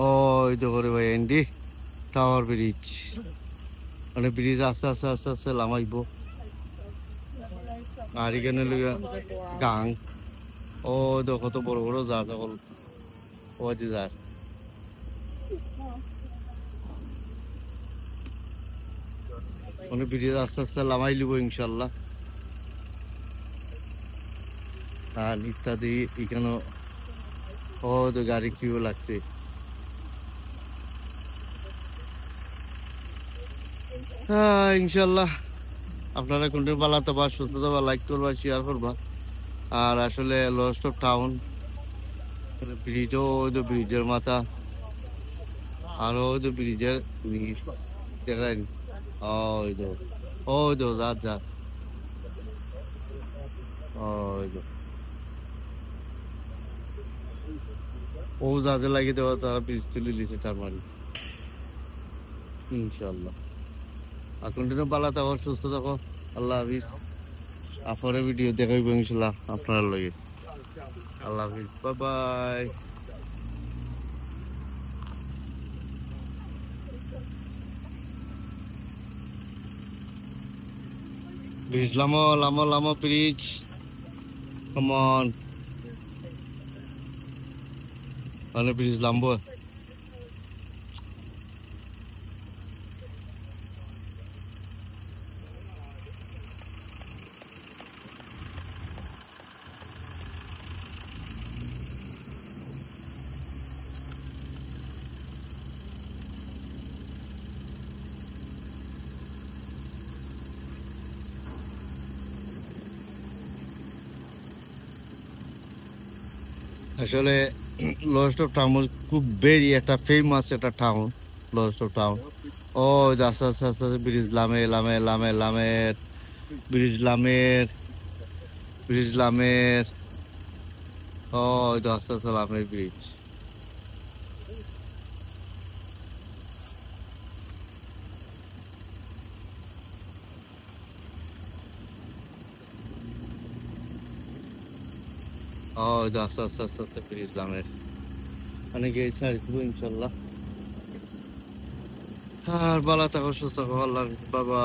ওই তো করে ভাই এন্ডি টাওয়ার ব্রিজ, মানে ব্রিজ আস্তে আস্তে আস্তে আস্তে লামাইবো। আর এখানে গাং, ও তো কত বড় বড় যা তখন ওই যার মানে ব্রিজ আস্তে আস্তে লামাই লিব ইনশাল্লাহ। আর ইত্যাদি এখানে ও তো গাড়ি কিউ লাগছে। হ্যাঁ ইনশাল্লাহ আপনারা কোনটা ভালো থাকবা, সুস্থ থাকবা, লাইক করবা, শেয়ার করবা। আর আসলে লস্ট অফ টাউন ব্রিজও ওই তো ব্রিজের মাথা, আর ওই তো ব্রিজের দেখেন ওই তো ওই তো যার যার ওই তো ও যাতে লাগিয়ে দেওয়া তারা ব্রিজ তুলে দিছে তার মানে ইনশাল্লাহ। আর কন্টিনিউ ভালো থাকো, সুস্থ থাকো, আল্লাহ হাফিজ। আপনার ভিডিও দেখাইব ইনশাল্লাহ আপনার লগে। আল্লাহ হাফিজ, বাই বাই। ব্রিজ লামো লামো লামো ব্রিজ, কাম অন, মানে ব্রিজ লামবো। আসলে লস্ট অফ টাউন খুব ভেরি একটা ফেমাস একটা টাউন, লস্ট অফ টাউন। ও আস্তে আস্তে আস্তে আস্তে ব্রিজ লামে লামে লামে লামের ব্রিজ লামের ব্রিজ লামের ও আস্তে আস্তে লামের ব্রিজ। ও আস্তে আস্তে আস্তে আস্তে ব্রিজ লামের, মানে গেছে আর কি ইনশাল্লাহ। আর ভালো থাকো, সুস্থ থাকো, আল্লাহ হাফিজ, বাবা।